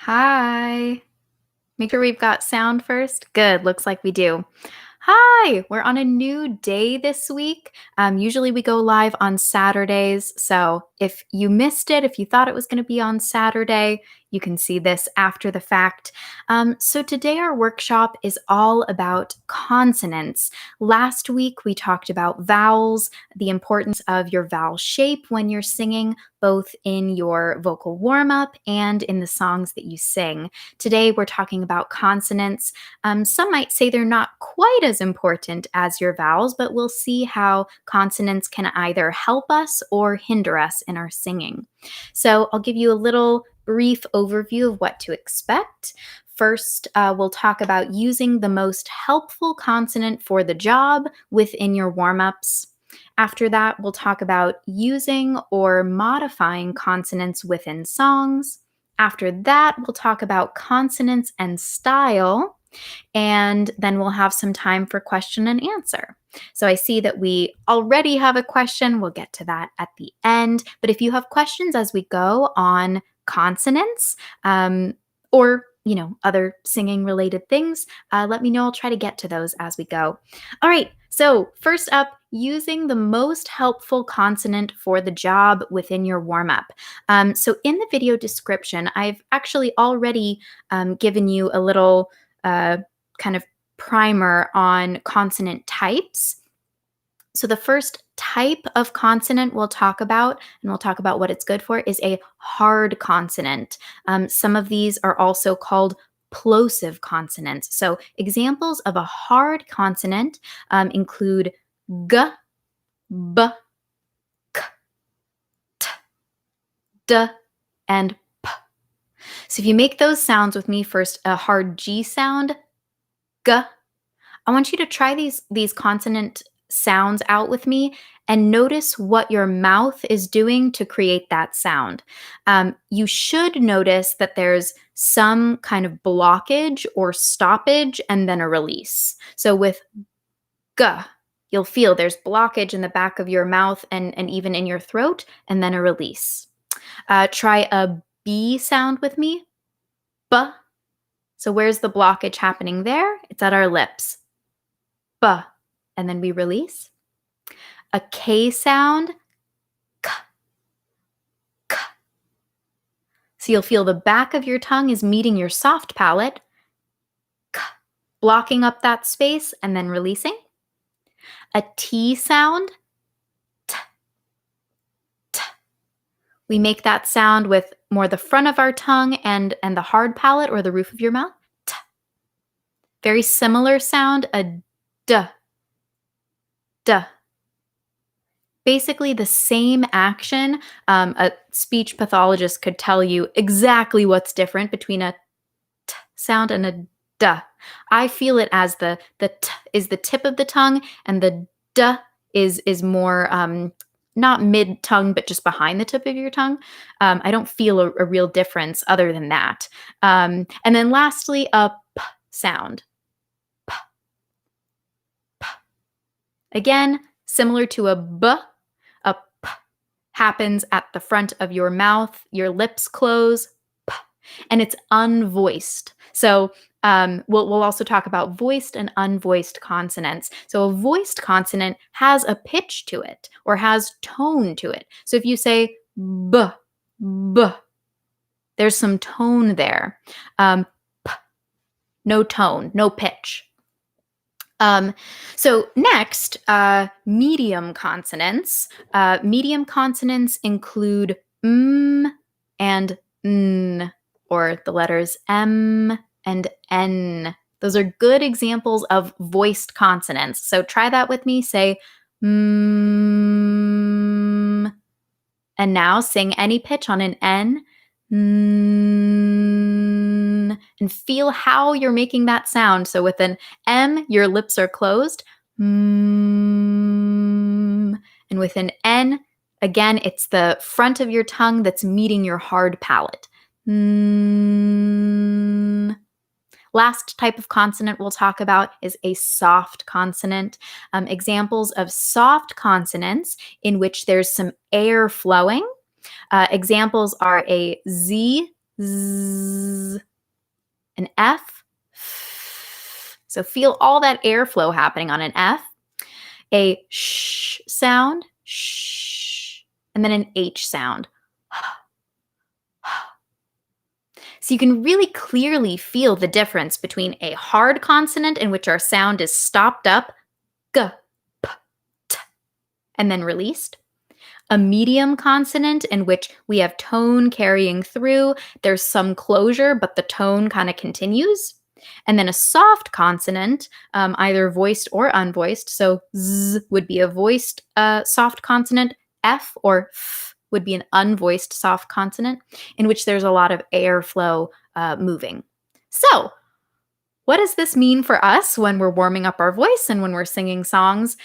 Hi. Make sure we've got sound first. Good. Looks like we do. Hi. We're on a new day this week. Usually we go live on Saturdays. So if you missed it, if you thought it was going to be on Saturday, you can see this after the fact. So today our workshop is all about consonants. Last week we talked about vowels, the importance of your vowel shape when you're singing, both in your vocal warm-up and in the songs that you sing. Today, we're talking about consonants. Some might say they're not quite as important as your vowels, but we'll see how consonants can either help us or hinder us in our singing. So I'll give you a little brief overview of what to expect. First, we'll talk about using the most helpful consonant for the job within your warm-ups. After that, we'll talk about using or modifying consonants within songs. After that, we'll talk about consonants and style, and then we'll have some time for question and answer. So I see that we already have a question. We'll get to that at the end. But if you have questions as we go on consonants or other singing related things, let me know. I'll try to get to those as we go. All right. So first up, using the most helpful consonant for the job within your warm-up. So in the video description, I've actually already given you a little kind of primer on consonant types. So the first type of consonant we'll talk about, and we'll talk about what it's good for, is a hard consonant. Some of these are also called plosive consonants. So examples of a hard consonant include g, b, k, t, d, and p. So if you make those sounds with me, first a hard G sound, g. I want you to try these consonant sounds out with me and notice what your mouth is doing to create that sound. You should notice that there's some kind of blockage or stoppage and then a release. So with g, you'll feel there's blockage in the back of your mouth and even in your throat, and then a release. Try a B sound with me. B. So where's the blockage happening there? It's at our lips. B. And then we release. A K sound. K. K. So you'll feel the back of your tongue is meeting your soft palate. K. Blocking up that space and then releasing. A T sound. T. T. We make that sound with more the front of our tongue and the hard palate or the roof of your mouth. T. Very similar sound, a D. D. Basically the same action. A speech pathologist could tell you exactly what's different between a T sound and a D. I feel it as the T is the tip of the tongue and the D is more not mid-tongue, but just behind the tip of your tongue. I don't feel a real difference other than that. And then lastly, a P sound. P. P. Again, similar to a B, a P happens at the front of your mouth, your lips close, P, and it's unvoiced. So we'll also talk about voiced and unvoiced consonants. So a voiced consonant has a pitch to it or has tone to it. So if you say B, B, there's some tone there. P, no tone, no pitch. So next, medium consonants. Medium consonants include and n, or the letters M and N. Those are good examples of voiced consonants. So try that with me. Say and now sing any pitch on an N. And feel how you're making that sound. So with an M, your lips are closed. And with an N, again, it's the front of your tongue that's meeting your hard palate. Last type of consonant we'll talk about is a soft consonant. Examples of soft consonants in which there's some air flowing. Examples are a Z, Z. An F. So feel all that airflow happening on an F. A sh sound, sh, and then an H sound. So you can really clearly feel the difference between a hard consonant in which our sound is stopped up, g, p, t, and then released. A medium consonant in which we have tone carrying through. There's some closure, but the tone kind of continues. And then a soft consonant, either voiced or unvoiced. So z would be a voiced soft consonant. F or f would be an unvoiced soft consonant in which there's a lot of airflow moving. So what does this mean for us when we're warming up our voice and when we're singing songs?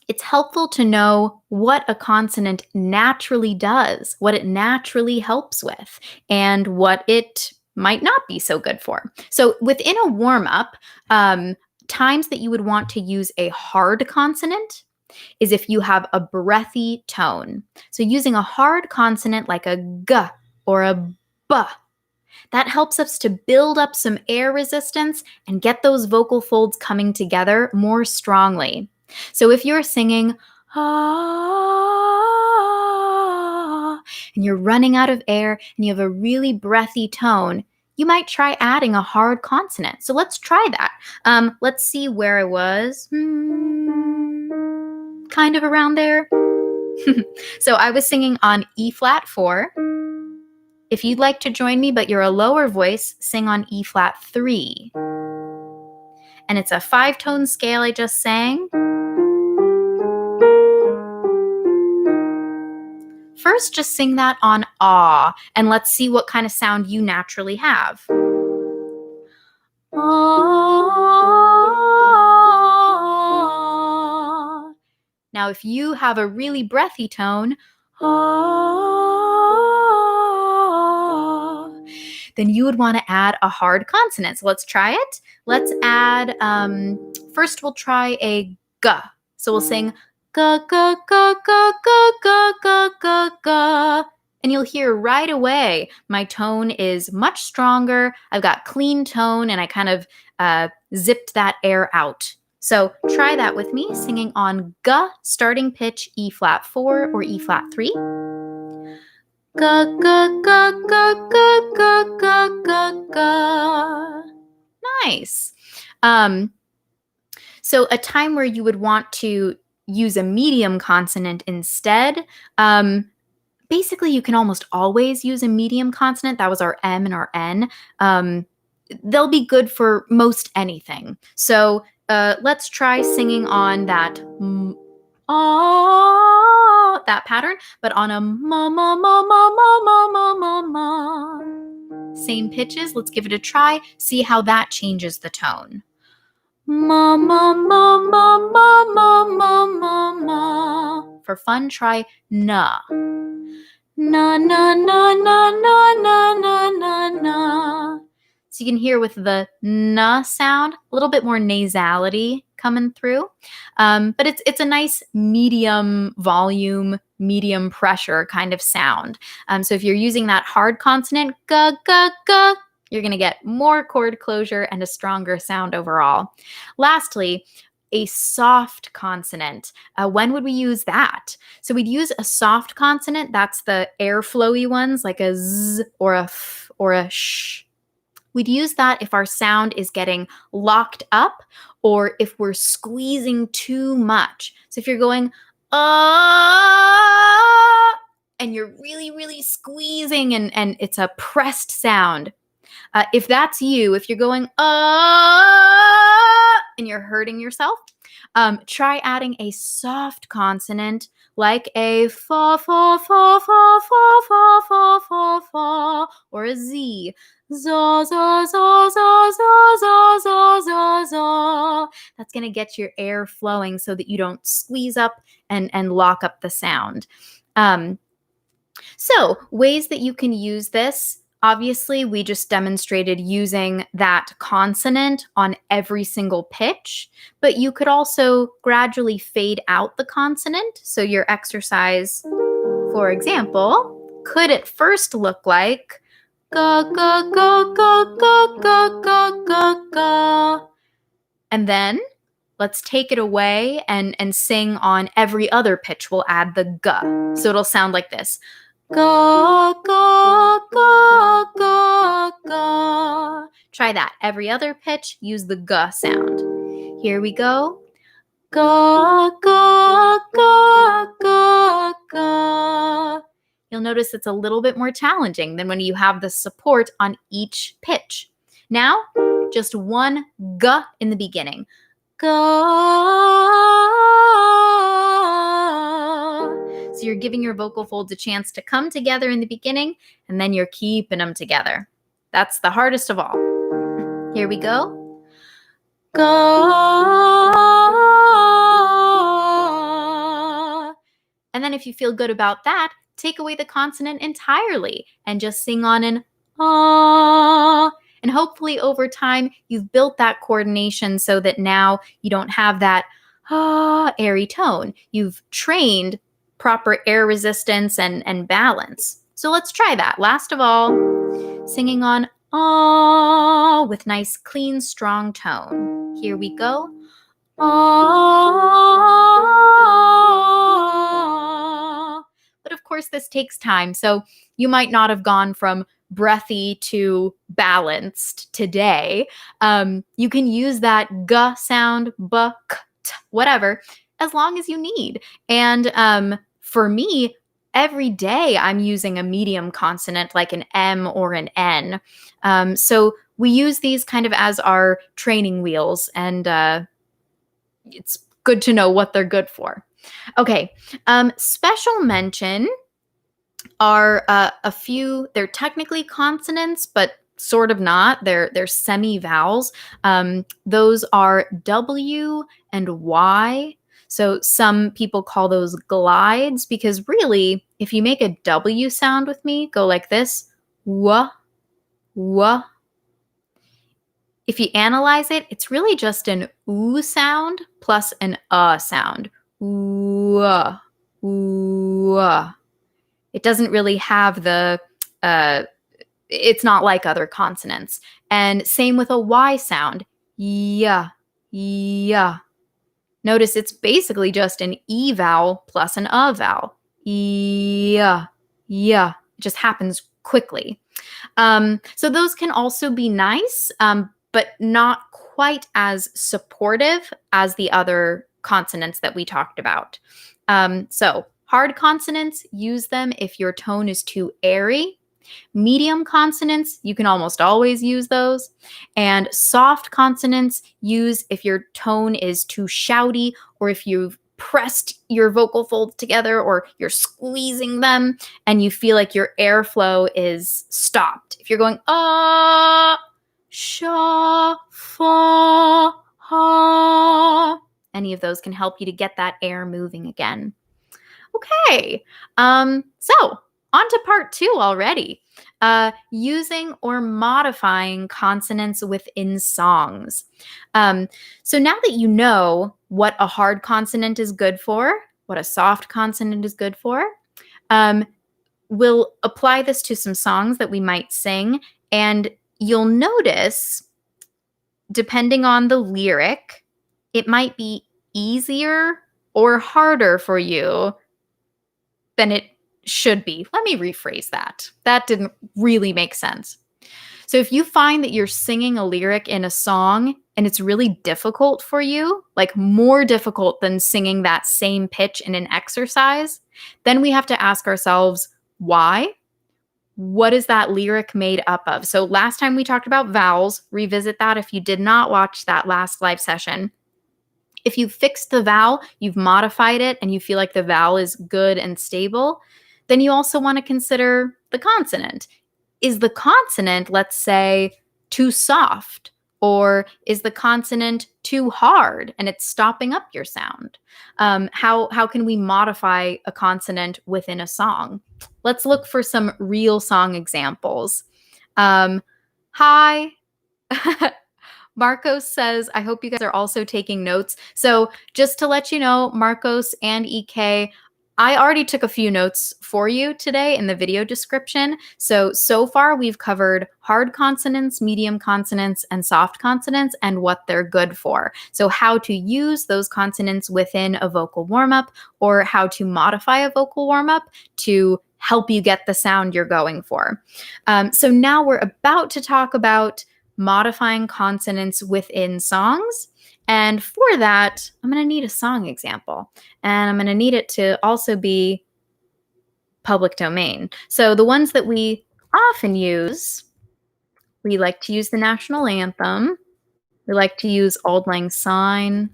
It's helpful to know what a consonant naturally does, what it naturally helps with, and what it might not be so good for. So within a warm-up, times that you would want to use a hard consonant is if you have a breathy tone. So using a hard consonant like a g or a b, that helps us to build up some air resistance and get those vocal folds coming together more strongly. So if you're singing, ah, and you're running out of air and you have a really breathy tone, you might try adding a hard consonant. So let's try that. Let's see where I was. Kind of around there. So I was singing on E flat 4. If you'd like to join me, but you're a lower voice, sing on E flat 3. And it's a 5-tone scale I just sang. First, just sing that on ah, and let's see what kind of sound you naturally have. Ah. Now, if you have a really breathy tone, ah, then you would want to add a hard consonant. So let's try it. Let's add, first we'll try a g. So we'll sing ga ga ga ga ga ga ga ga ga. And you'll hear right away my tone is much stronger. I've got clean tone and I kind of zipped that air out. So try that with me, singing on g, starting pitch E flat 4 or E flat 3. Ga ga ga ga ga ga ga ga ga. Nice. So a time where you would want to use a medium consonant instead, basically you can almost always use a medium consonant. That was our M and our N. They'll be good for most anything. So let's try singing on that that pattern, but on a ma ma ma ma ma ma ma ma ma. Same pitches. Let's give it a try. See how that changes the tone. Ma ma ma ma ma ma ma ma ma. For fun, try na. Na na na na na na na na na. So you can hear with the na sound a little bit more nasality coming through, but it's a nice medium volume, medium pressure kind of sound. So if you're using that hard consonant ga ga ga, you're going to get more chord closure and a stronger sound overall. Lastly, a soft consonant. When would we use that? So we'd use a soft consonant. That's the airflowy ones like a z or a f or a sh. We'd use that if our sound is getting locked up or if we're squeezing too much. So if you're going, and you're really, really squeezing and it's a pressed sound. If that's you, if you're going, and you're hurting yourself, try adding a soft consonant like a fa, fa, fa, fa, fa, fa, fa, fa, fa, or a Z. Za, za, za, za, za, za, za, za, za. That's going to get your air flowing so that you don't squeeze up and lock up the sound. So ways that you can use this. Obviously, we just demonstrated using that consonant on every single pitch, but you could also gradually fade out the consonant. So your exercise, for example, could at first look like Ga, ga, ga, ga, ga, ga, ga, ga, ga. And then let's take it away and sing on every other pitch. We'll add the ga. So it'll sound like this. Ga, ga, ga, ga, ga. Try that. Every other pitch, use the ga sound. Here we go. Ga, ga, ga, ga, ga. You'll notice it's a little bit more challenging than when you have the support on each pitch. Now, just one ga in the beginning. Ga. So you're giving your vocal folds a chance to come together in the beginning, and then you're keeping them together. That's the hardest of all. Here we go. Ga. And then if you feel good about that, take away the consonant entirely and just sing on an ah. And hopefully over time, you've built that coordination so that now you don't have that airy tone. You've trained proper air resistance and balance. So let's try that. Last of all, singing on ah with nice, clean, strong tone. Here we go. Ah. But of course, this takes time. So you might not have gone from breathy to balanced today. You can use that g sound, b, k, t, whatever, as long as you need. And for me, every day I'm using a medium consonant like an M or an N. So we use these kind of as our training wheels, and it's good to know what they're good for. Okay, special mention are a few, they're technically consonants, but sort of not. They're semi-vowels. Those are W and Y. So some people call those glides because really, if you make a W sound with me, go like this, wah, wah. If you analyze it, it's really just an oo sound plus an sound. Ooh, ooh. It doesn't really have the, it's not like other consonants. And same with a Y sound. Yeah, yeah. Notice it's basically just an E vowel plus an vowel. Yeah, yeah. It just happens quickly. So those can also be nice, but not quite as supportive as the other consonants that we talked about. So hard consonants, use them if your tone is too airy. Medium consonants, you can almost always use those. And soft consonants, use if your tone is too shouty or if you've pressed your vocal folds together or you're squeezing them and you feel like your airflow is stopped. If you're going sha, fa, ha, any of those can help you to get that air moving again. Okay, so on to part 2 already. Using or modifying consonants within songs. So now that you know what a hard consonant is good for, what a soft consonant is good for, we'll apply this to some songs that we might sing, and you'll notice, depending on the lyric, it might be easier or harder for you than it should be. Let me rephrase that. That didn't really make sense. So if you find that you're singing a lyric in a song and it's really difficult for you, like more difficult than singing that same pitch in an exercise, then we have to ask ourselves, why? What is that lyric made up of? So last time we talked about vowels. Revisit that if you did not watch that last live session. If you've fixed the vowel, you've modified it, and you feel like the vowel is good and stable, then you also want to consider the consonant. Is the consonant, let's say, too soft? Or is the consonant too hard and it's stopping up your sound? How can we modify a consonant within a song? Let's look for some real song examples. Hi. Marcos says, I hope you guys are also taking notes. So just to let you know, Marcos and EK, I already took a few notes for you today in the video description. So far we've covered hard consonants, medium consonants, and soft consonants and what they're good for. So how to use those consonants within a vocal warm-up or how to modify a vocal warm-up to help you get the sound you're going for. So now we're about to talk about modifying consonants within songs. And for that, I'm going to need a song example. And I'm going to need it to also be public domain. So the ones that we often use, we like to use the national anthem. We like to use Auld Lang Syne.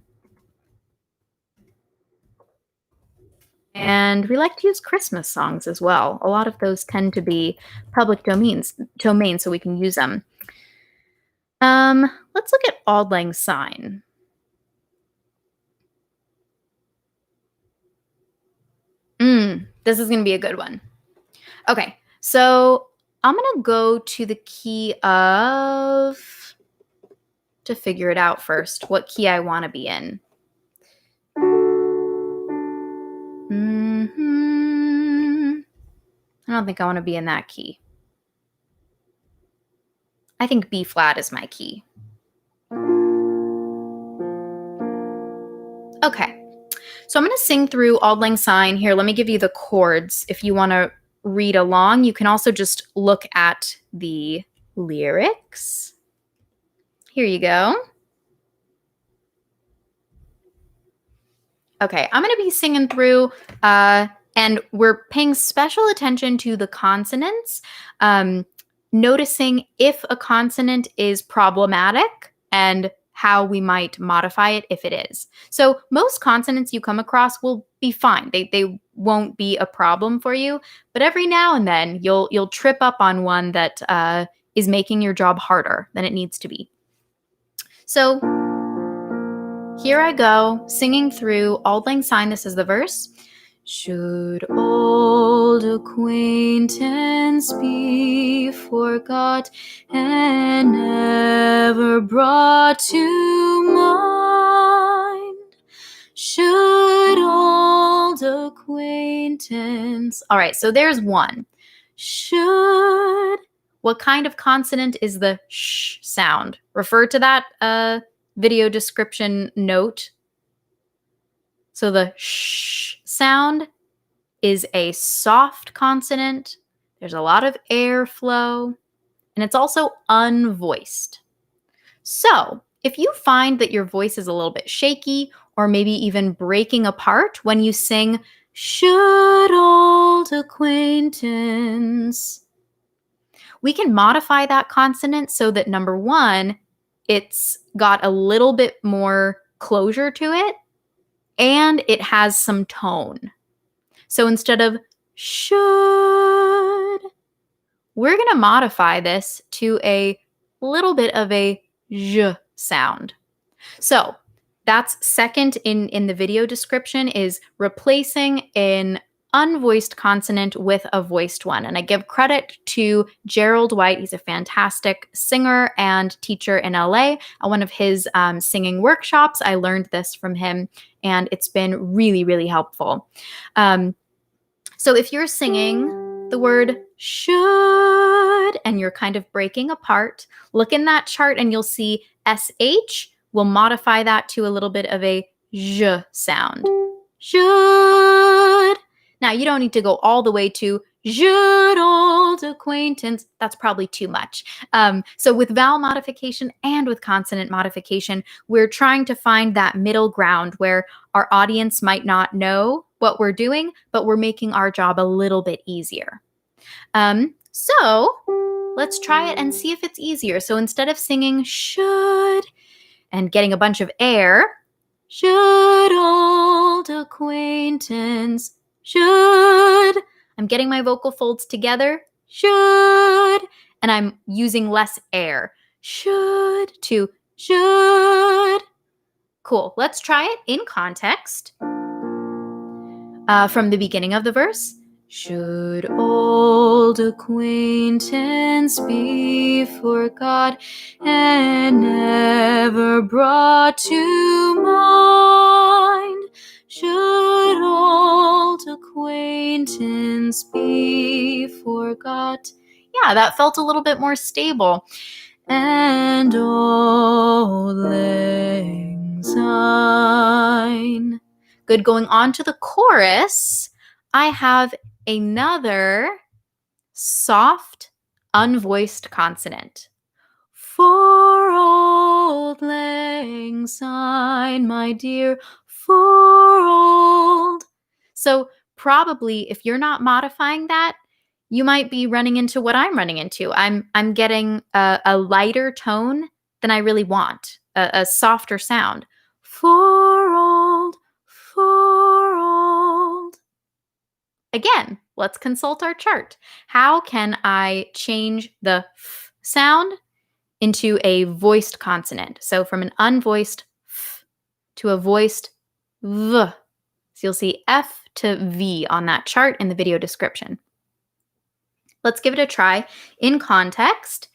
And we like to use Christmas songs as well. A lot of those tend to be public domain, so we can use them. Let's look at Auld Lang Syne. This is going to be a good one. Okay, so I'm going to go to the key of, to figure it out first, what key I want to be in. I don't think I want to be in that key. I think B flat is my key. Okay. So I'm going to sing through Auld Lang Syne here. Let me give you the chords. If you want to read along, you can also just look at the lyrics. Here you go. Okay, I'm going to be singing through, and we're paying special attention to the consonants, noticing if a consonant is problematic and how we might modify it if it is. So most consonants you come across will be fine. They won't be a problem for you, but every now and then you'll trip up on one that is making your job harder than it needs to be. So here I go, singing through Auld Lang Syne. This is the verse. Should old acquaintance be forgot and never brought to mind? Should old acquaintance... All right, so there's one. Should. What kind of consonant is the sh sound? Refer to that video description note. So the sh sound is a soft consonant. There's a lot of airflow, and it's also unvoiced. So if you find that your voice is a little bit shaky or maybe even breaking apart when you sing, should old acquaintance, we can modify that consonant so that, number one, it's got a little bit more closure to it, and it has some tone. So instead of should, we're going to modify this to a little bit of a zh sound. So that's second in the video description, is replacing an unvoiced consonant with a voiced one. And I give credit to Gerald White. He's a fantastic singer and teacher in LA. At one of his singing workshops, I learned this from him, and it's been really, really helpful. So if you're singing the word should and you're kind of breaking apart, look in that chart and you'll see SH. We'll modify that to a little bit of a zh sound. Should. Now, you don't need to go all the way to should old acquaintance. That's probably too much. So with vowel modification and with consonant modification, we're trying to find that middle ground where our audience might not know what we're doing, but we're making our job a little bit easier. So let's try it and see if it's easier. So instead of singing should and getting a bunch of air, should old acquaintance, should. I'm getting my vocal folds together, should, and I'm using less air. Should to should. Cool. Let's try it in context. From the beginning of the verse. Should old acquaintance be forgot and never brought to mind? Should old acquaintance acquaintance be forgot. Yeah, that felt a little bit more stable. And old lang syne. Good. Going on to the chorus, I have another soft, unvoiced consonant. For old lang syne, my dear, for old. So probably if you're not modifying that, you might be running into what I'm running into. I'm getting a lighter tone than I really want, a softer sound. For old, for old. Again, let's consult our chart. How can I change the f sound into a voiced consonant? So from an unvoiced f to a voiced v. So you'll see F to V on that chart in the video description. Let's give it a try in context.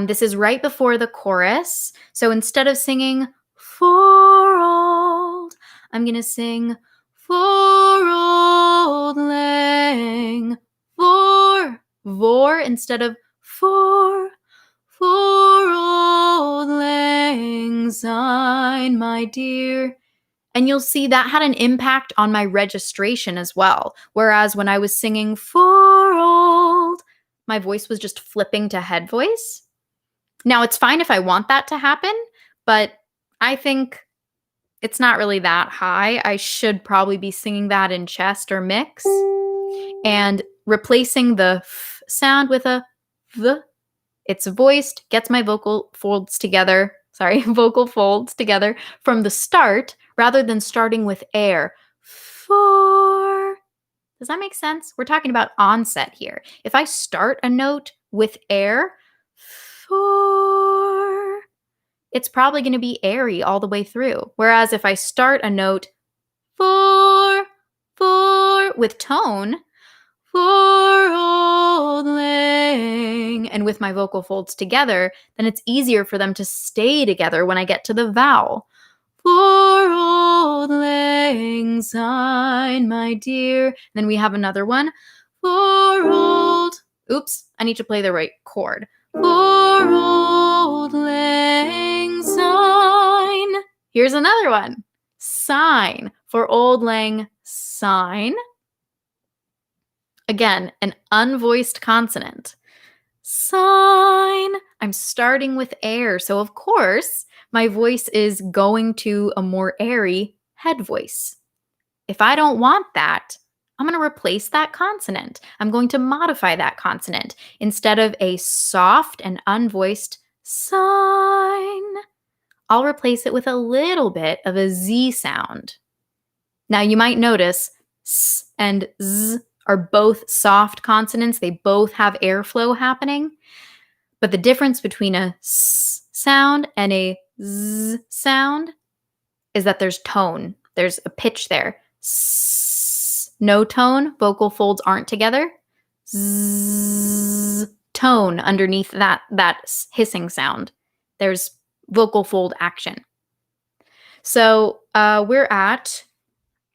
This is right before the chorus. So instead of singing for old, I'm going to sing for old lang. Vor instead of for old lang syne, my dear. And you'll see that had an impact on my registration as well. Whereas when I was singing for old, my voice was just flipping to head voice. Now, it's fine if I want that to happen, but I think it's not really that high. I should probably be singing that in chest or mix. And replacing the f sound with a v. It's voiced, gets my vocal folds together from the start rather than starting with air. For. Does that make sense? We're talking about onset here. If I start a note with air, for, it's probably going to be airy all the way through. Whereas if I start a note for, with tone, for old lang, and with my vocal folds together, then it's easier for them to stay together when I get to the vowel. For old lang syne, my dear. And then we have another one. For old. Oops, I need to play the right chord. For old lang syne. Here's another one. Sign. For old lang syne. Again, an unvoiced consonant. Sign. I'm starting with air. So, of course, my voice is going to a more airy head voice. If I don't want that, I'm going to replace that consonant. I'm going to modify that consonant. Instead of a soft and unvoiced sign, I'll replace it with a little bit of a Z sound. Now, you might notice S and Z are both soft consonants. They both have airflow happening. But the difference between a S sound and a Z sound is that there's tone. There's a pitch there. S, no tone. Vocal folds aren't together. Z, tone underneath that hissing sound. There's vocal fold action. So we're at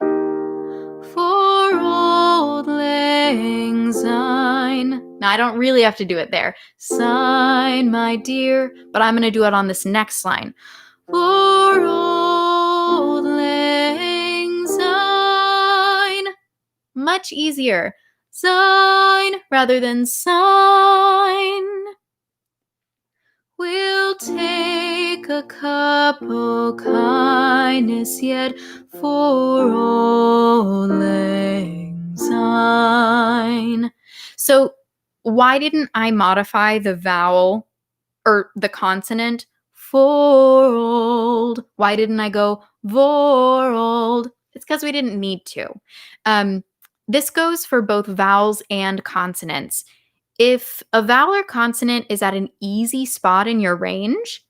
for old lang syne. Now, I don't really have to do it there. Syne, my dear. But I'm going to do it on this next line. For old lang syne. Much easier. Syne rather than sign. We'll take a cup of kindness yet for old lang syne. So why didn't I modify the vowel or the consonant for old? Why didn't I go vor old? It's because we didn't need to. This goes for both vowels and consonants. If a vowel or consonant is at an easy spot in your range,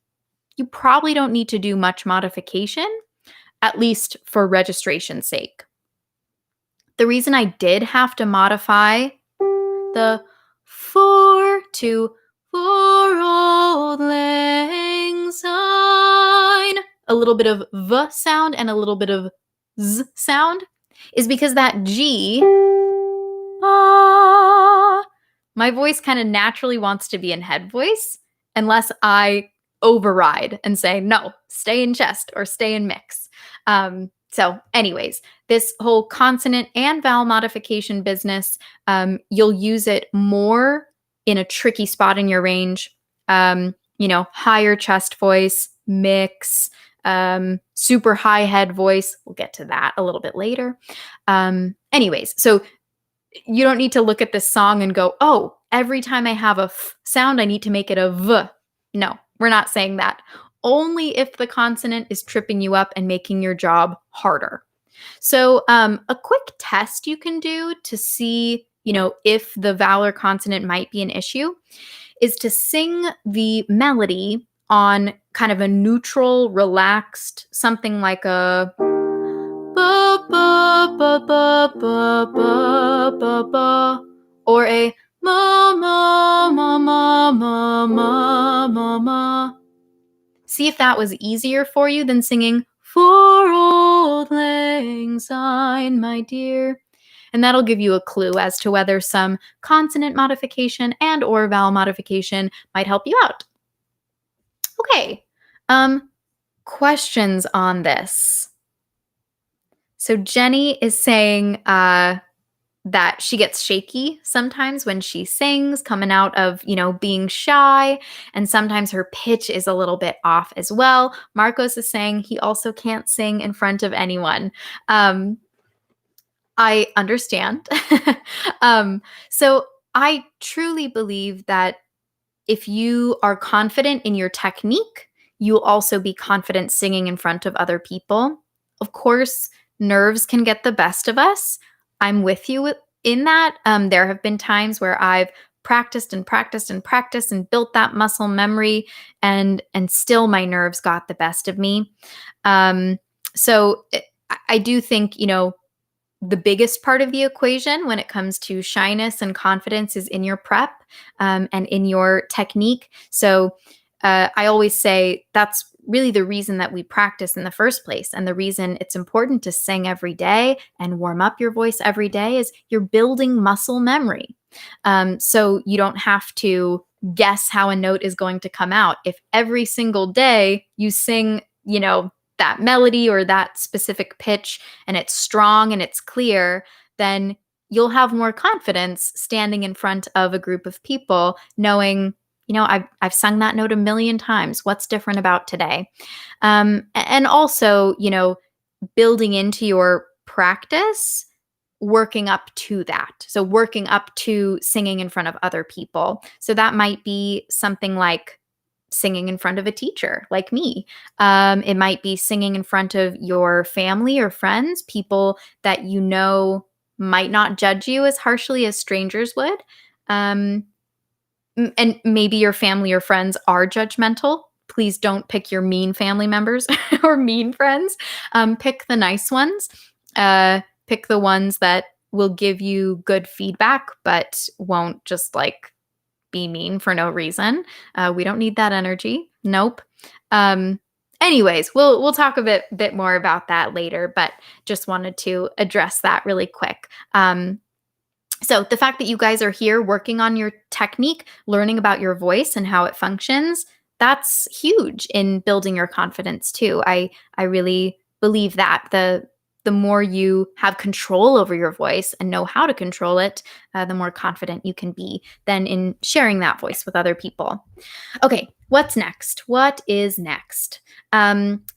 you probably don't need to do much modification, at least for registration's sake. The reason I did have to modify the for to for old lang syne, a little bit of v sound and a little bit of z sound, is because that G, ah, my voice kind of naturally wants to be in head voice unless I override and say, no, stay in chest or stay in mix. So anyways, this whole consonant and vowel modification business, you'll use it more in a tricky spot in your range. Higher chest voice, mix, super high head voice. We'll get to that a little bit later. Anyways, so you don't need to look at this song and go, oh, every time I have a f sound, I need to make it a v. No, we're not saying that. Only if the consonant is tripping you up and making your job harder. So a quick test you can do to see, if the vowel or consonant might be an issue is to sing the melody on kind of a neutral, relaxed, something like a ba ba ba ba ba ba ba ba, or a ma ma ma ma ma ma ma ma. See if that was easier for you than singing "For Old Lang Syne, my dear." And that'll give you a clue as to whether some consonant modification and or vowel modification might help you out. Okay, questions on this. So Jenny is saying that she gets shaky sometimes when she sings, coming out of, being shy, and sometimes her pitch is a little bit off as well. Marcos is saying he also can't sing in front of anyone. I understand. So I truly believe that if you are confident in your technique, you'll also be confident singing in front of other people. Of course, nerves can get the best of us. I'm with you in that. There have been times where I've practiced and practiced and practiced and built that muscle memory, and still my nerves got the best of me. So I do think, the biggest part of the equation when it comes to shyness and confidence is in your prep and in your technique. So I always say that's really the reason that we practice in the first place. And the reason it's important to sing every day and warm up your voice every day is you're building muscle memory. So you don't have to guess how a note is going to come out. If every single day you sing, that melody or that specific pitch and it's strong and it's clear, then you'll have more confidence standing in front of a group of people knowing, I've sung that note a million times. What's different about today? And also, building into your practice, working up to that. So working up to singing in front of other people. So that might be something like singing in front of a teacher like me. It might be singing in front of your family or friends, people that might not judge you as harshly as strangers would. And maybe your family or friends are judgmental. Please don't pick your mean family members or mean friends. Pick the nice ones. Pick the ones that will give you good feedback, but won't just be mean for no reason. We don't need that energy. Nope. Anyways, we'll talk a bit more about that later, but just wanted to address that really quick. So the fact that you guys are here working on your technique, learning about your voice and how it functions, that's huge in building your confidence too. I really believe that the more you have control over your voice and know how to control it, the more confident you can be then in sharing that voice with other people. Okay, what's next? What is next?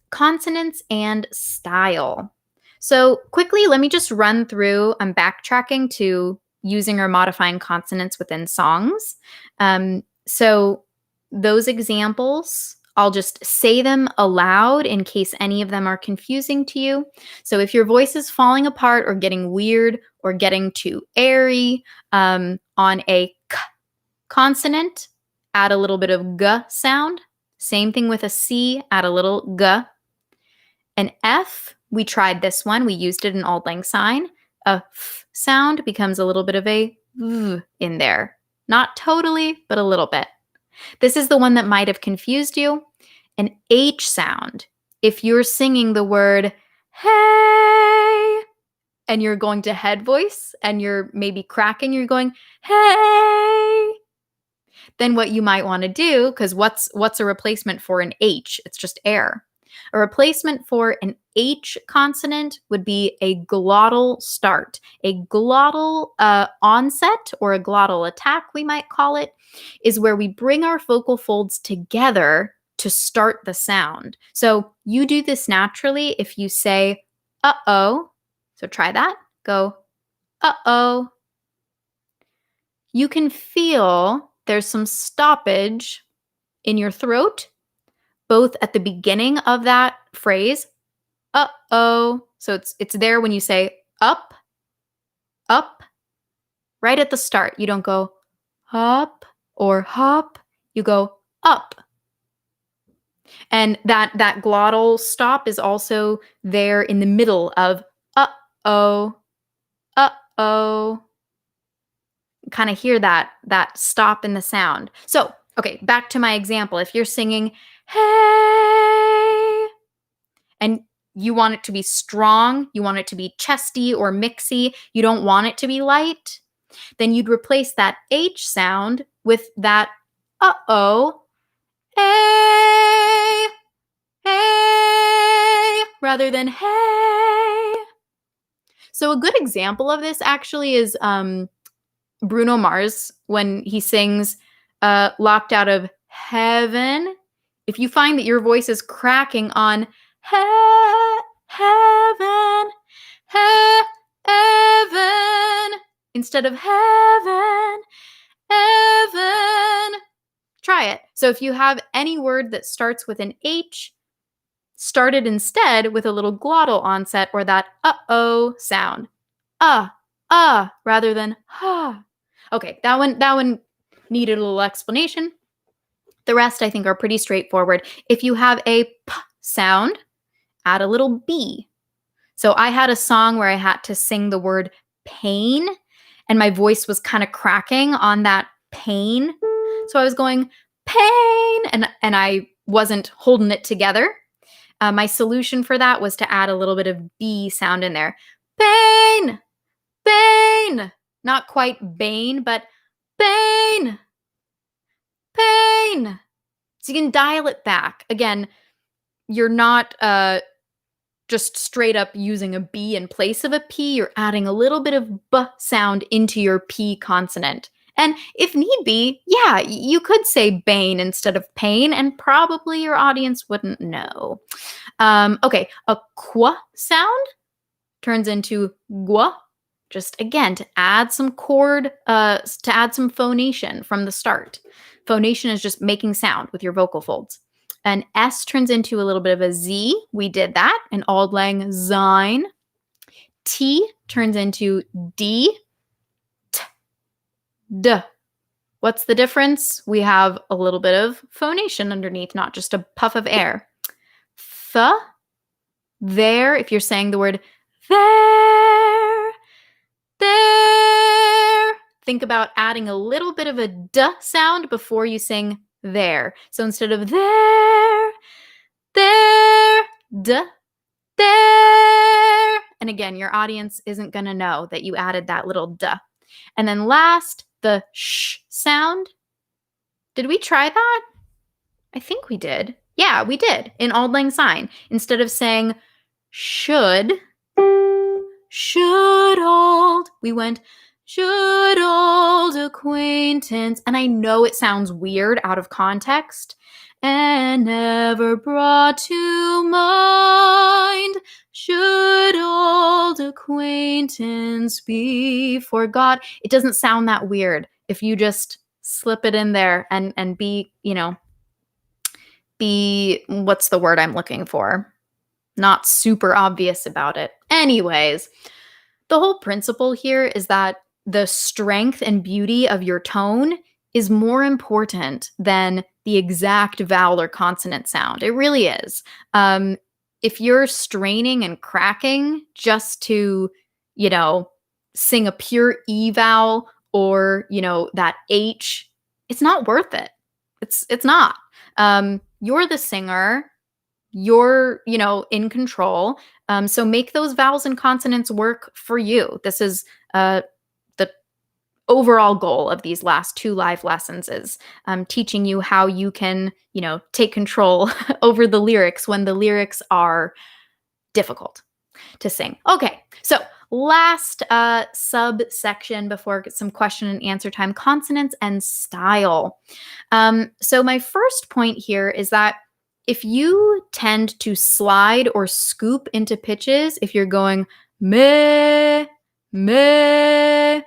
Consonants and style. So quickly, let me just run through. I'm backtracking to using or modifying consonants within songs. So those examples, I'll just say them aloud in case any of them are confusing to you. So if your voice is falling apart or getting weird or getting too airy, on a k consonant, add a little bit of g sound. Same thing with a C, add a little g. An F, we tried this one. We used it in Auld Lang Syne. A f sound becomes a little bit of a v in there. Not totally, but a little bit. This is the one that might have confused you. An H sound. If you're singing the word hey, and you're going to head voice and you're maybe cracking, you're going, hey, then what you might want to do, because what's a replacement for an H? It's just air. A replacement for an H consonant would be a glottal start. A glottal onset, or a glottal attack, we might call it, is where we bring our vocal folds together to start the sound. So you do this naturally if you say, uh-oh. So try that. Go, uh-oh. You can feel there's some stoppage in your throat, both at the beginning of that phrase, uh-oh. So it's there when you say up, up, right at the start. You don't go up or hop, you go up. And that glottal stop is also there in the middle of uh-oh, uh-oh. Kind of hear that stop in the sound. So, okay, back to my example. If you're singing, hey, and you want it to be strong, you want it to be chesty or mixy, you don't want it to be light, then you'd replace that H sound with that uh-oh, hey, hey, rather than hey. So a good example of this actually is Bruno Mars when he sings Locked Out of Heaven. If you find that your voice is cracking on heaven, heaven, instead of heaven, heaven, try it. So if you have any word that starts with an H, start it instead with a little glottal onset or that uh-oh sound. Rather than ha. Okay, that one needed a little explanation. The rest I think are pretty straightforward. If you have a p sound, add a little b. So I had a song where I had to sing the word pain, and my voice was kind of cracking on that pain. So I was going pain, and I wasn't holding it together. My solution for that was to add a little bit of b sound in there. Pain, pain. Not quite Bane, but pain, pain. So you can dial it back. Again, you're not just straight up using a B in place of a P. You're adding a little bit of B sound into your P consonant. And if need be, yeah, you could say Bane instead of pain, and probably your audience wouldn't know. Okay, a qu sound turns into gua. Just again, to add some chord, to add some phonation from the start. Phonation is just making sound with your vocal folds. An S turns into a little bit of a Z. We did that in Auld Lang Syne. T turns into D, T, D. What's the difference? We have a little bit of phonation underneath, not just a puff of air. Th, there, if you're saying the word there, there. Think about adding a little bit of a D sound before you sing there. So instead of there, there, D, there. And again, your audience isn't going to know that you added that little D. And then last, the sh sound. Did we try that? I think we did. Yeah, we did in Auld Lang Syne. Instead of saying should old, we went should old acquaintance. And I know it sounds weird out of context. And never brought to mind should old acquaintance be forgot. It doesn't sound that weird if you just slip it in there and be, what's the word I'm looking for? Not super obvious about it. Anyways, the whole principle here is that the strength and beauty of your tone is more important than the exact vowel or consonant sound. It really is. If you're straining and cracking just to, sing a pure E vowel or, that H, it's not worth it. It's not. You're the singer. you're, in control. So make those vowels and consonants work for you. This is the overall goal of these last 2 live lessons is teaching you how you can, take control over the lyrics when the lyrics are difficult to sing. Okay, so last subsection before some question and answer time, consonants and style. So my first point here is that if you tend to slide or scoop into pitches, if you're going meh, meh,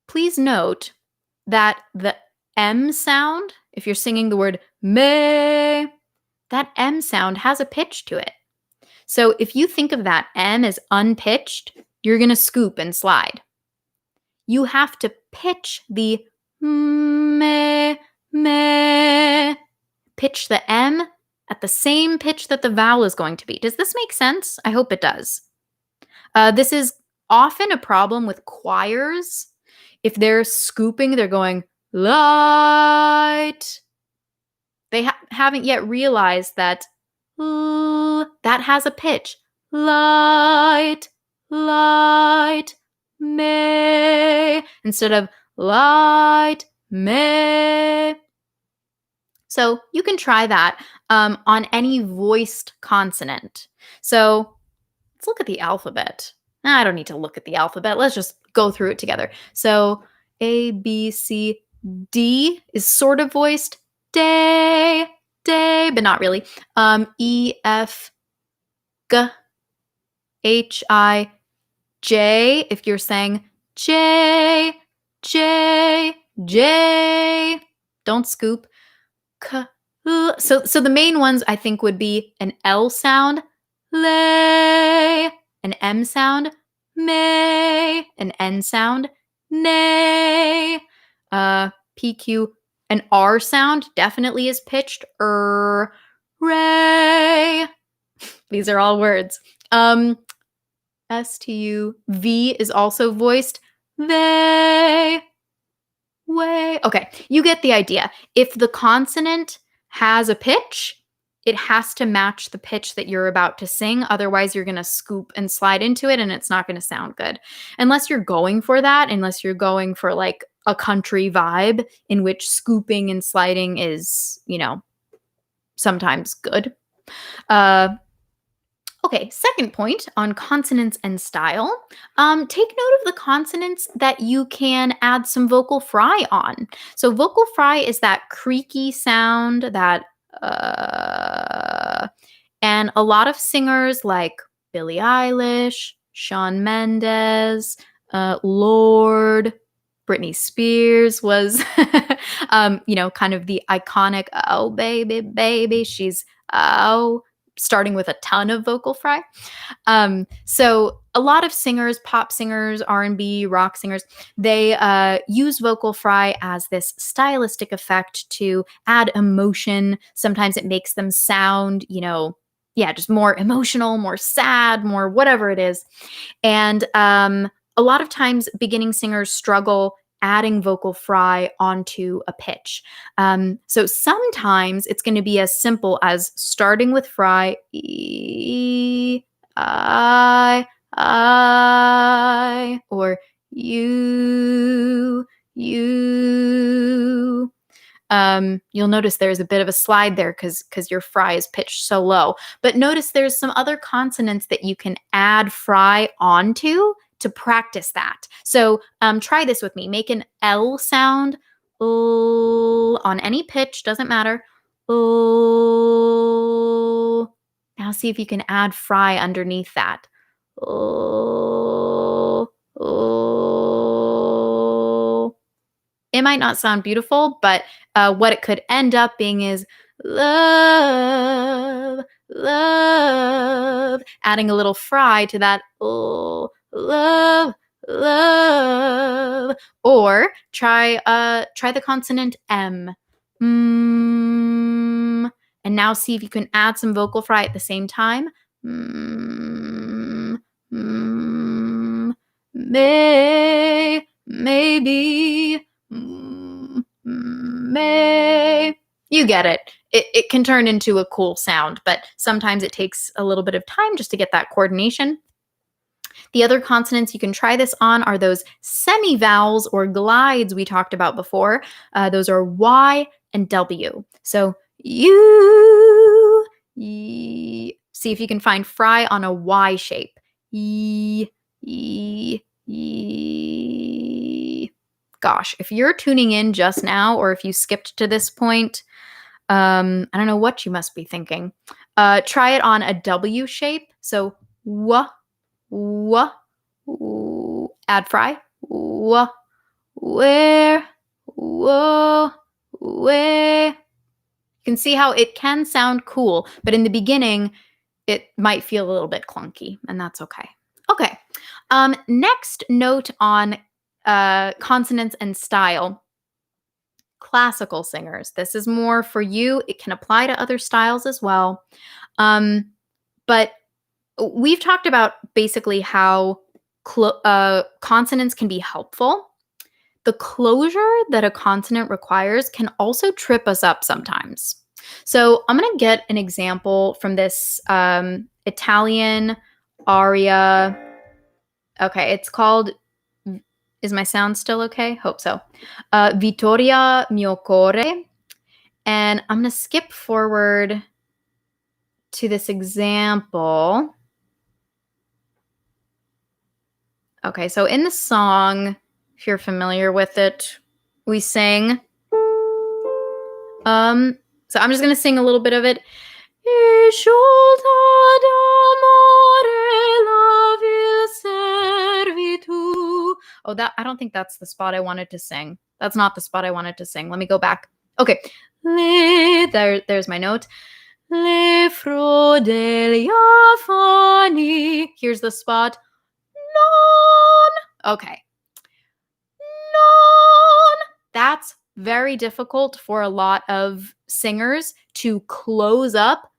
please note that the M sound, if you're singing the word meh, that M sound has a pitch to it. So if you think of that M as unpitched, you're going to scoop and slide. You have to pitch the meh, meh, pitch the M at the same pitch that the vowel is going to be. Does this make sense? I hope it does. This is often a problem with choirs. If they're scooping, they're going light. They haven't yet realized that that has a pitch. Light, light, may, instead of light, may. So you can try that on any voiced consonant. So let's look at the alphabet. I don't need to look at the alphabet. Let's just go through it together. So A, B, C, D is sort of voiced. Day, day, but not really. E, F, G, H, I, J. If you're saying J, J, J, don't scoop. K, L. So the main ones I think would be an L sound, lay, an M sound, may, an N sound, nay, PQ, an R sound definitely is pitched, ray. These are all words. STU, V is also voiced, they, way. Okay, you get the idea. If the consonant has a pitch, it has to match the pitch that you're about to sing. Otherwise, you're going to scoop and slide into it and it's not going to sound good. Unless you're going for that, unless you're going for like a country vibe in which scooping and sliding is, sometimes good. Okay, second point on consonants and style. Take note of the consonants that you can add some vocal fry on. So vocal fry is that creaky sound that, and a lot of singers like Billie Eilish, Shawn Mendes, Lorde, Britney Spears was, kind of the iconic, oh, baby, baby, she's, oh, starting with a ton of vocal fry. So a lot of singers, pop singers, R&B, rock singers, they use vocal fry as this stylistic effect to add emotion. Sometimes it makes them sound, just more emotional, more sad, more whatever it is. And a lot of times beginning singers struggle adding vocal fry onto a pitch. So sometimes it's going to be as simple as starting with fry, E, I, or you. You'll notice there's a bit of a slide there because your fry is pitched so low. But notice there's some other consonants that you can add fry onto to practice that. So try this with me. Make an L sound on any pitch, doesn't matter. Now see if you can add fry underneath that. It might not sound beautiful, but what it could end up being is love, love, adding a little fry to that love, love. Or try the consonant M. And now see if you can add some vocal fry at the same time. May, maybe, may. You get it. It can turn into a cool sound, but sometimes it takes a little bit of time just to get that coordination. The other consonants you can try this on are those semivowels or glides we talked about before. Those are Y and W. So you, see if you can find fry on a Y shape. Gosh, if you're tuning in just now, or if you skipped to this point, I don't know what you must be thinking. Try it on a W shape. So w, add fry. Where, where. You can see how it can sound cool, but in the beginning, it might feel a little bit clunky, and that's okay. Okay. Next note on consonants and style. Classical singers. This is more for you. It can apply to other styles as well. But we've talked about basically how consonants can be helpful. The closure that a consonant requires can also trip us up sometimes. So I'm going to get an example from this Italian aria. Okay, it's called, is my sound still okay? Hope so. Vittoria mio core. And I'm going to skip forward to this example. Okay, so in the song, if you're familiar with it, we sing. So I'm just going to sing a little bit of it. Oh, I don't think that's the spot I wanted to sing. That's not the spot I wanted to sing. Let me go back. Okay. There's my note. Le frodelia fani. Here's the spot. Non. Okay. Non. That's very difficult for a lot of singers to close up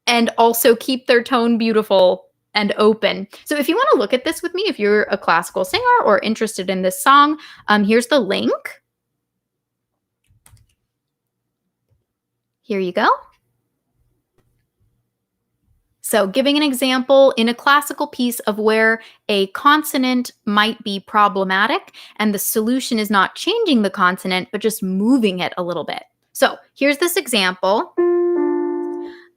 and also keep their tone beautiful and open. So if you want to look at this with me, if you're a classical singer or interested in this song, here's the link. Here you go. So giving an example in a classical piece of where a consonant might be problematic and the solution is not changing the consonant, but just moving it a little bit. So here's this example.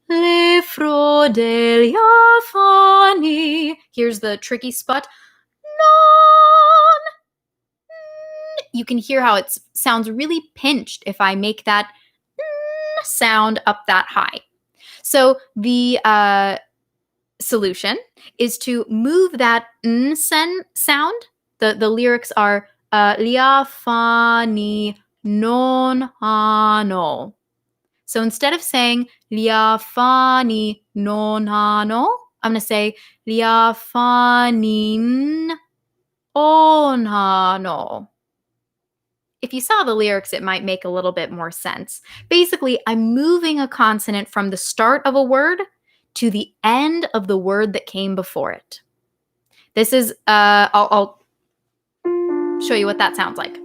Le frodelia fani. Here's the tricky spot. Non. You can hear how it sounds really pinched if I make that sound up that high. So the solution is to move that sound. The lyrics are lia fani non ano. So instead of saying lia fani non ano, I'm going to say lia fanin on ano. If you saw the lyrics, it might make a little bit more sense. Basically, I'm moving a consonant from the start of a word to the end of the word that came before it. This is, I'll show you what that sounds like.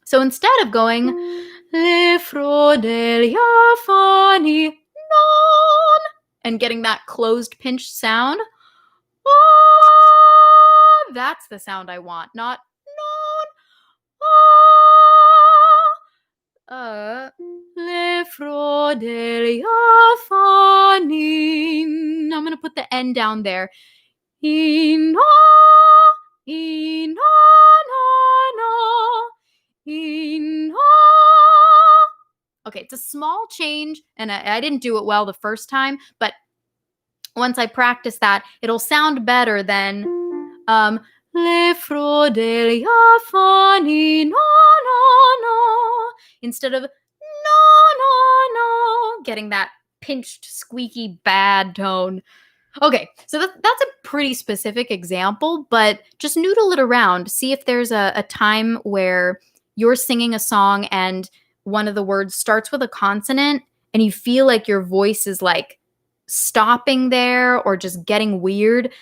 So instead of going, le frodelia fani non, and getting that closed pinch sound, oh, that's the sound I want, not non. Le frodelia fanin. I'm gonna put the N down there. Ino, ino, no, no, ino. Okay, it's a small change, and I didn't do it well the first time, but once I practice that, it'll sound better than le frodelia fani no no no, instead of no, getting that pinched, squeaky, bad tone. Okay, so that's a pretty specific example, but just noodle it around. See if there's a time where you're singing a song and one of the words starts with a consonant and you feel like your voice is like stopping there or just getting weird.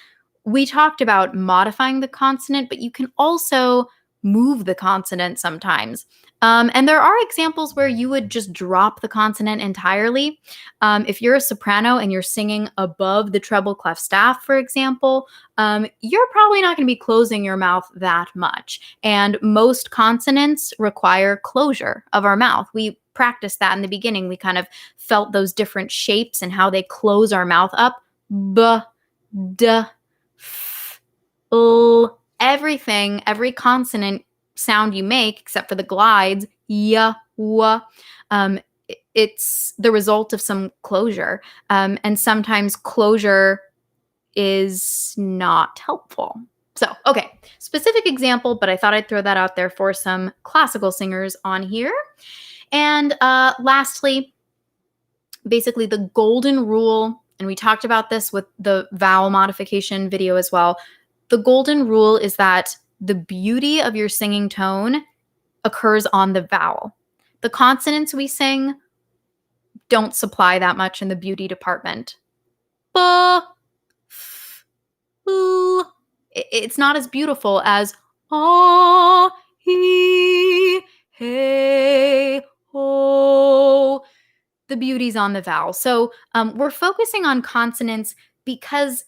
We talked about modifying the consonant, but you can also move the consonant sometimes. And there are examples where you would just drop the consonant entirely. If you're a soprano and you're singing above the treble clef staff, for example, you're probably not going to be closing your mouth that much. And most consonants require closure of our mouth. We practiced that in the beginning. We kind of felt those different shapes and how they close our mouth up. B, d, f, l. Everything, every consonant sound you make, except for the glides, y, w, it's the result of some closure. And sometimes closure is not helpful. So, okay, specific example, but I thought I'd throw that out there for some classical singers on here. And lastly, basically the golden rule, and we talked about this with the vowel modification video as well. The golden rule is that the beauty of your singing tone occurs on the vowel. The consonants we sing don't supply that much in the beauty department. B, f, l. It's not as beautiful as ah, he, hey, ho. The beauty's on the vowel. So we're focusing on consonants because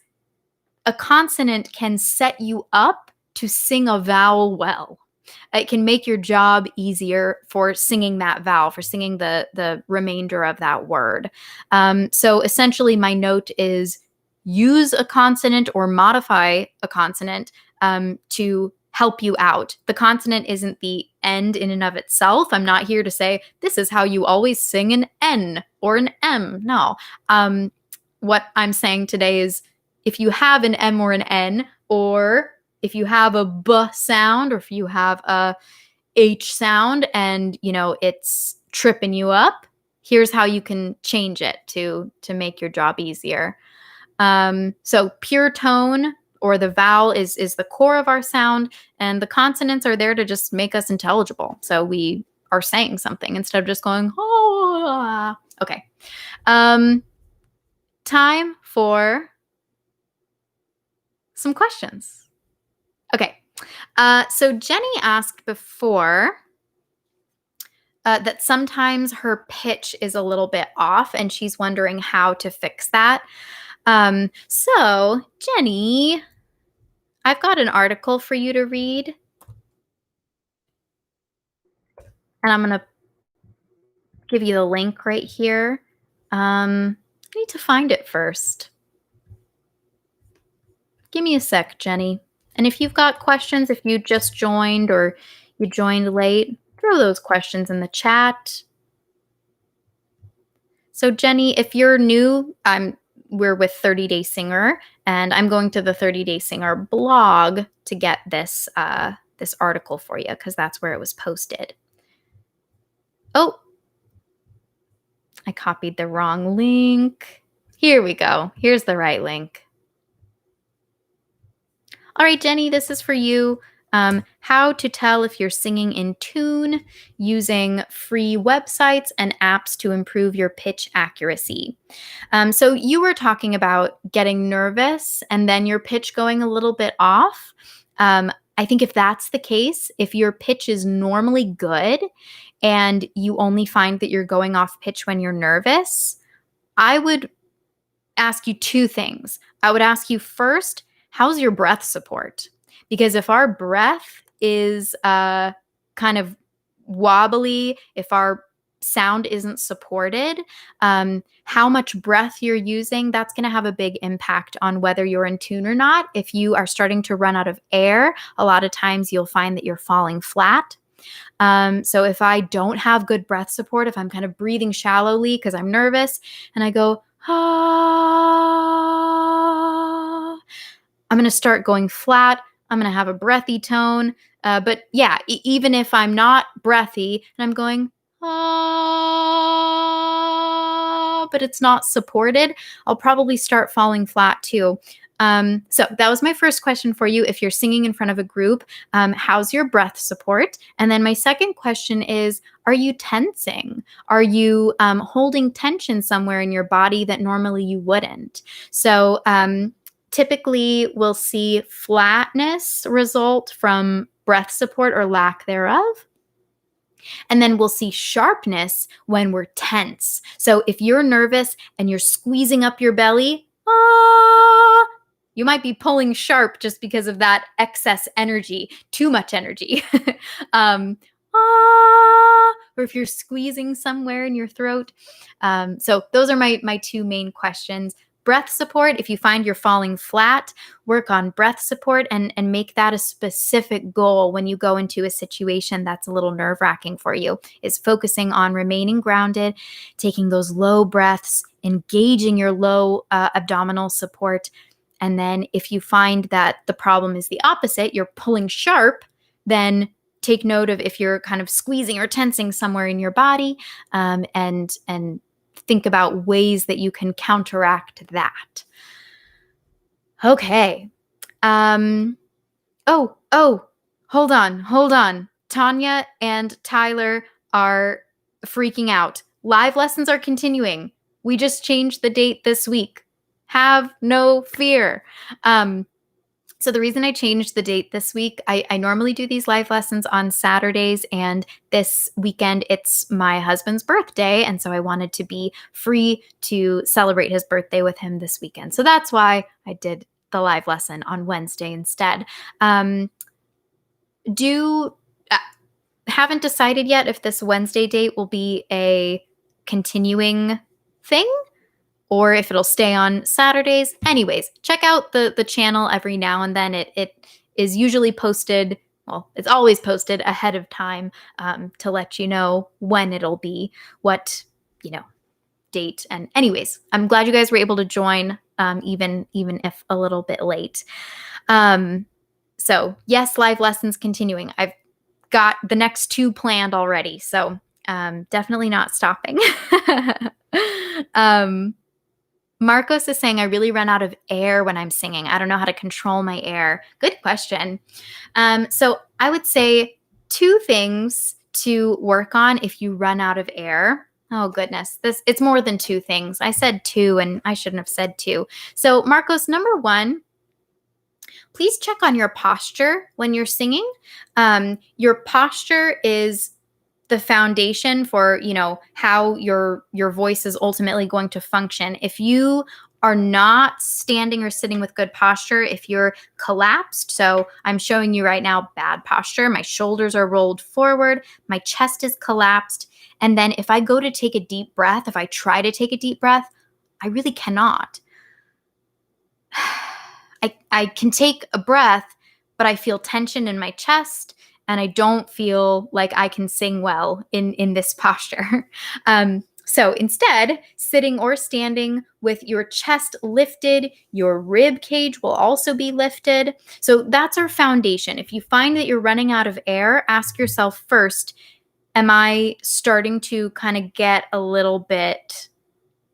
a consonant can set you up to sing a vowel well. It can make your job easier for singing that vowel, for singing the remainder of that word. So essentially, my note is use a consonant or modify a consonant to help you out. The consonant isn't the end in and of itself. I'm not here to say, this is how you always sing an N or an M. No. What I'm saying today is, if you have an M or an N, or if you have a B sound, or if you have a H sound and, it's tripping you up, here's how you can change it to make your job easier. So pure tone, or the vowel, is the core of our sound, and the consonants are there to just make us intelligible. So we are saying something instead of just going, oh. Okay. Time for some questions. Okay. So Jenny asked before that sometimes her pitch is a little bit off, and she's wondering how to fix that. So Jenny, I've got an article for you to read, and I'm going to give you the link right here. I need to find it first. Give me a sec, Jenny. And if you've got questions, if you just joined or you joined late, throw those questions in the chat. So Jenny, if you're new, we're with 30 Day Singer, and I'm going to the 30 Day Singer blog to get this this article for you, because that's where it was posted. Oh, I copied the wrong link. Here we go. Here's the right link. All right, Jenny, this is for you. How to tell if you're singing in tune using free websites and apps to improve your pitch accuracy. So you were talking about getting nervous and then your pitch going a little bit off. I think if that's the case, if your pitch is normally good and you only find that you're going off pitch when you're nervous, I would ask you two things. I would ask you first, how's your breath support? Because if our breath is kind of wobbly, if our sound isn't supported, how much breath you're using, that's going to have a big impact on whether you're in tune or not. If you are starting to run out of air, a lot of times you'll find that you're falling flat. So if I don't have good breath support, if I'm kind of breathing shallowly because I'm nervous and I go, ah, I'm going to start going flat. I'm going to have a breathy tone. But yeah, even if I'm not breathy and I'm going, ah, but it's not supported, I'll probably start falling flat too. So that was my first question for you. If you're singing in front of a group, how's your breath support? And then my second question is, are you tensing? Are you holding tension somewhere in your body that normally you wouldn't? So typically we'll see flatness result from breath support or lack thereof. And then we'll see sharpness when we're tense. So if you're nervous and you're squeezing up your belly, you might be pulling sharp just because of that excess energy, too much energy. Or if you're squeezing somewhere in your throat. So those are my two main questions. Breath support, if you find you're falling flat, work on breath support and make that a specific goal when you go into a situation that's a little nerve-wracking for you, is focusing on remaining grounded, taking those low breaths, engaging your low abdominal support. And then if you find that the problem is the opposite, you're pulling sharp, then take note of if you're kind of squeezing or tensing somewhere in your body, and think about ways that you can counteract that. Okay. Hold on. Tanya and Tyler are freaking out. Live lessons are continuing. We just changed the date this week. Have no fear. So the reason I changed the date this week, I normally do these live lessons on Saturdays, and this weekend it's my husband's birthday, and so I wanted to be free to celebrate his birthday with him this weekend. So that's why I did the live lesson on Wednesday instead. Haven't decided yet if this Wednesday date will be a continuing thing or if it'll stay on Saturdays. Anyways, check out the channel every now and then. It is usually posted, well, it's always posted ahead of time, to let you know when it'll be, what, date. And anyways, I'm glad you guys were able to join, even if a little bit late. So yes, live lessons continuing. I've got the next 2 planned already, so definitely not stopping. Marcos is saying, I really run out of air when I'm singing. I don't know how to control my air. Good question. So I would say 2 things to work on if you run out of air. Oh, goodness. It's more than 2 things. I said 2 and I shouldn't have said 2. So Marcos, number 1, please check on your posture when you're singing. Your posture is the foundation for, how your voice is ultimately going to function. If you are not standing or sitting with good posture, if you're collapsed, so I'm showing you right now bad posture, my shoulders are rolled forward, my chest is collapsed, and then if I go to take a deep breath, if I try to take a deep breath, I really cannot. I can take a breath, but I feel tension in my chest, and I don't feel like I can sing well in this posture. So instead, sitting or standing with your chest lifted, your rib cage will also be lifted. So that's our foundation. If you find that you're running out of air, ask yourself first, am I starting to kind of get a little bit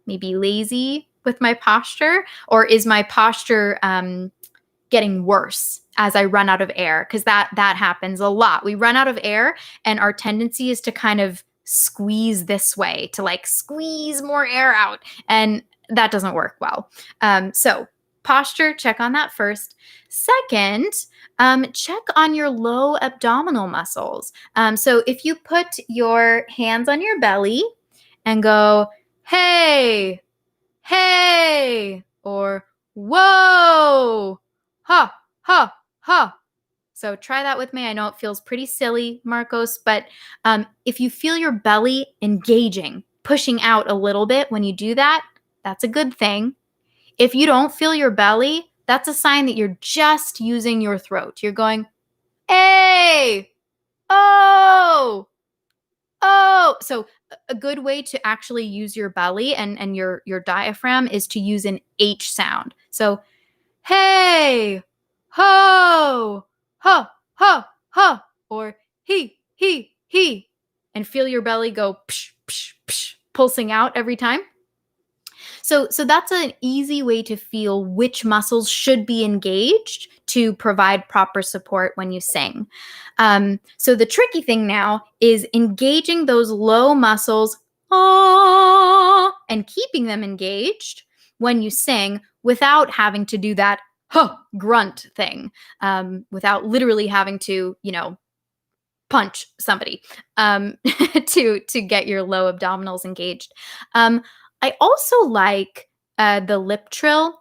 maybe lazy with my posture? Or is my posture getting worse as I run out of air? Because that happens a lot. We run out of air and our tendency is to kind of squeeze this way, to like squeeze more air out. And that doesn't work well. So posture, check on that first. Second, check on your low abdominal muscles. So if you put your hands on your belly and go, hey, hey, or whoa, ha, ha, ha. So try that with me. I know it feels pretty silly, Marcos, but if you feel your belly engaging, pushing out a little bit when you do that, that's a good thing. If you don't feel your belly, that's a sign that you're just using your throat. You're going, hey, oh. So a good way to actually use your belly and your diaphragm is to use an H sound. So, hey, ho, ho, ho, ho, or he, and feel your belly go psh, psh, psh, pulsing out every time. So that's an easy way to feel which muscles should be engaged to provide proper support when you sing. So the tricky thing now is engaging those low muscles and keeping them engaged when you sing without having to do that huh grunt thing, without literally having to, punch somebody, to get your low abdominals engaged. I also like the lip trill.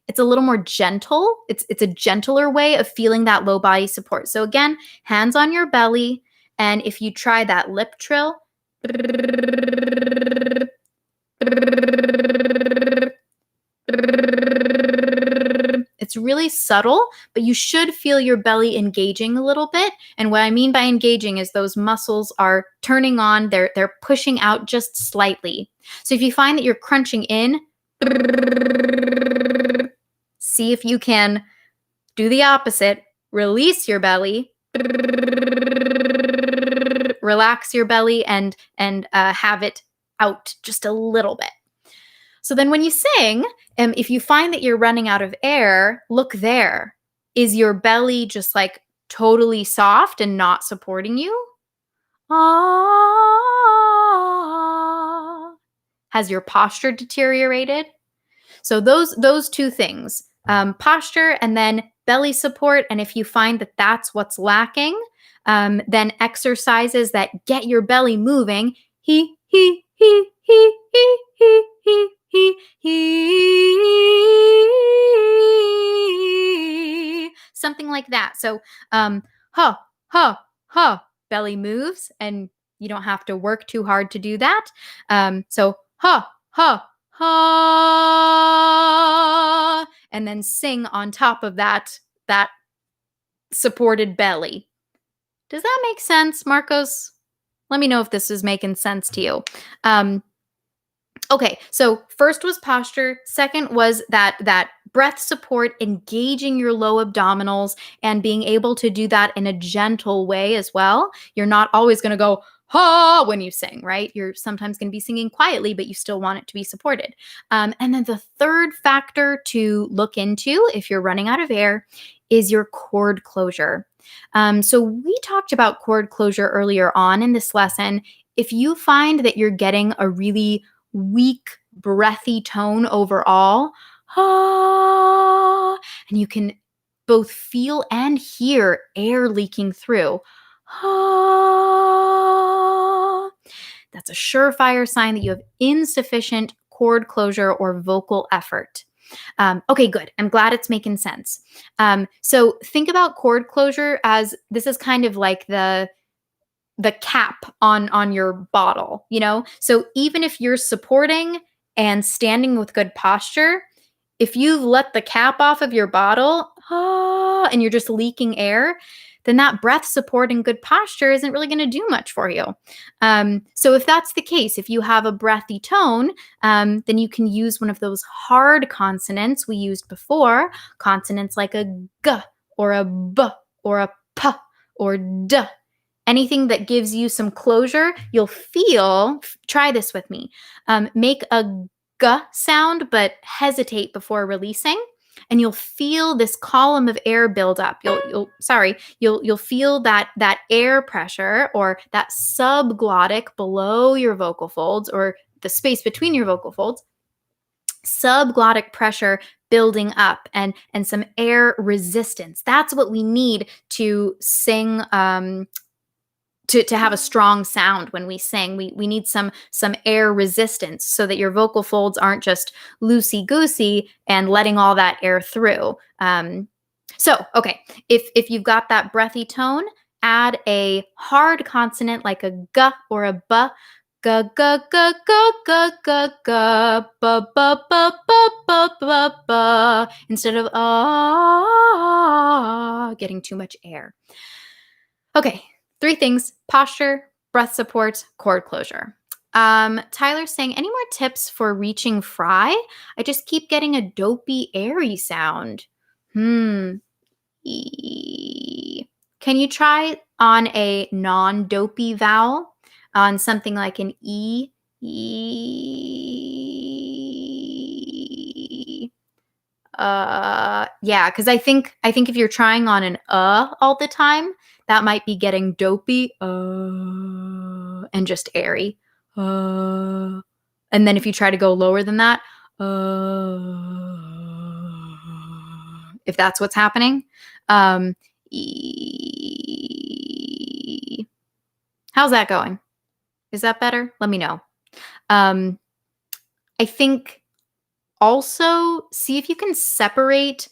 It's a little more gentle. It's a gentler way of feeling that low body support. So again, hands on your belly, and if you try that lip trill, it's really subtle, but you should feel your belly engaging a little bit. And what I mean by engaging is those muscles are turning on, they're pushing out just slightly. So if you find that you're crunching in, see if you can do the opposite. Release your belly, relax your belly, and have it out just a little bit. So then when you sing, if you find that you're running out of air, look there. Is your belly just like totally soft and not supporting you? Ah. Has your posture deteriorated? So those two things, posture and then belly support. And if you find that that's what's lacking, then exercises that get your belly moving. He something like that. So ha ha ha, belly moves, and you don't have to work too hard to do that. So ha ha ha, and then sing on top of that supported belly. Does that make sense, Marcos? Let me know if this is making sense to you. Okay, so first was posture. Second was that breath support, engaging your low abdominals and being able to do that in a gentle way as well. You're not always going to go ha when you sing, right? You're sometimes going to be singing quietly, but you still want it to be supported. And then the third factor to look into if you're running out of air is your cord closure. So we talked about cord closure earlier on in this lesson. If you find that you're getting a really weak, breathy tone overall, ah, and you can both feel and hear air leaking through, ah, that's a surefire sign that you have insufficient cord closure or vocal effort. Okay, good. I'm glad it's making sense. So think about cord closure as this is kind of like the cap on your bottle, So even if you're supporting and standing with good posture, if you've let the cap off of your bottle, and you're just leaking air, then that breath support and good posture isn't really going to do much for you. So if that's the case, if you have a breathy tone, then you can use one of those hard consonants we used before, consonants like a g or a b or a p or d. Anything that gives you some closure, you'll feel, try this with me. Make a g sound, but hesitate before releasing. And you'll feel this column of air build up. You'll feel that air pressure or that subglottic below your vocal folds or the space between your vocal folds, subglottic pressure building up and some air resistance. That's what we need to sing, to have a strong sound when we sing. We need some air resistance so that your vocal folds aren't just loosey-goosey and letting all that air through. So, okay, if you've got that breathy tone, add a hard consonant like a g or a b. G g g g g g g ba ba ba ba ba ba ba, instead of getting too much air. Okay. 3 things: posture, breath support, cord closure. Tyler's saying, any more tips for reaching fry? I just keep getting a dopey, airy sound. Can you try on a non-dopey vowel, on something like an E? Yeah, because I think if you're trying on an all the time, that might be getting dopey and just airy. And then if you try to go lower than that, if that's what's happening. E. How's that going? Is that better? Let me know. I think also see if you can separate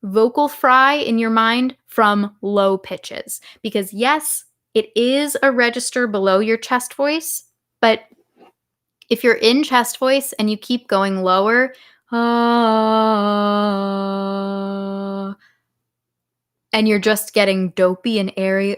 vocal fry in your mind from low pitches. Because yes, it is a register below your chest voice, but if you're in chest voice and you keep going lower, and you're just getting dopey and airy,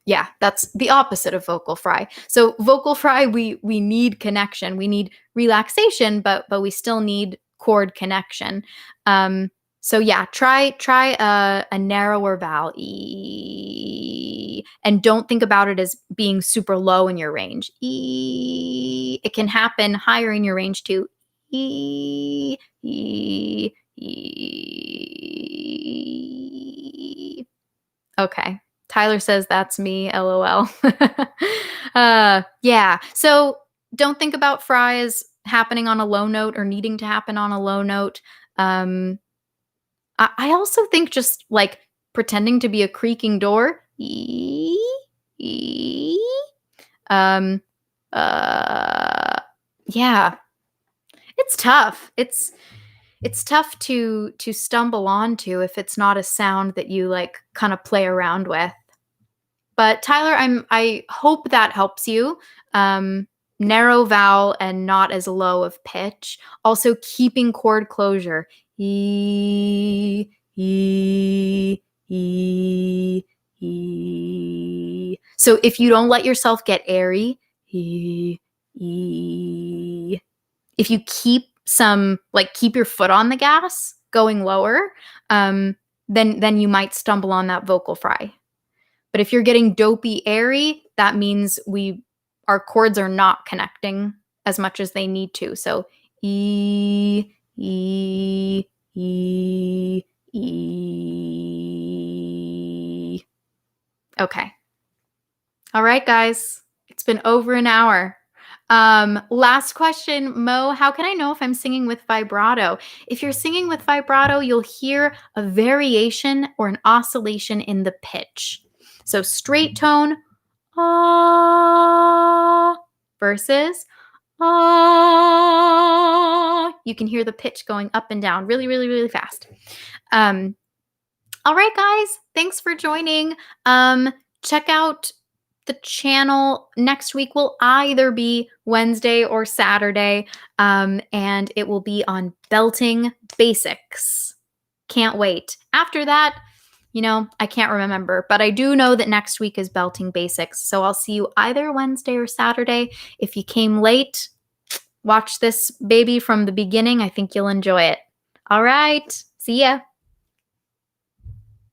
yeah, that's the opposite of vocal fry. So vocal fry, we need connection, we need relaxation, but we still need chord connection. So yeah, try a narrower vowel E, and don't think about it as being super low in your range. E. It can happen higher in your range too. E. E. E. Okay. Tyler says that's me, LOL. Yeah. So don't think about fry as happening on a low note or needing to happen on a low note. I also think just like pretending to be a creaking door. Yeah. It's tough. It's tough to stumble onto if it's not a sound that you like kind of play around with. But Tyler, I hope that helps you. Narrow vowel and not as low of pitch. Also keeping chord closure. E, e, e, e. So if you don't let yourself get airy, e, e. If you keep keep your foot on the gas going lower, then you might stumble on that vocal fry. But if you're getting dopey airy, that means our chords are not connecting as much as they need to. So E, E, E, E. Okay. All right, guys. It's been over an hour. Last question, Mo, how can I know if I'm singing with vibrato? If you're singing with vibrato, you'll hear a variation or an oscillation in the pitch. So straight tone, ah, versus ah. You can hear the pitch going up and down really, really, really fast. All right, guys, thanks for joining. Check out the channel. Next week will either be Wednesday or Saturday, and it will be on belting basics. Can't wait. After that, I can't remember, but I do know that next week is belting basics. So I'll see you either Wednesday or Saturday. If you came late, watch this baby from the beginning. I think you'll enjoy it. All right. See ya.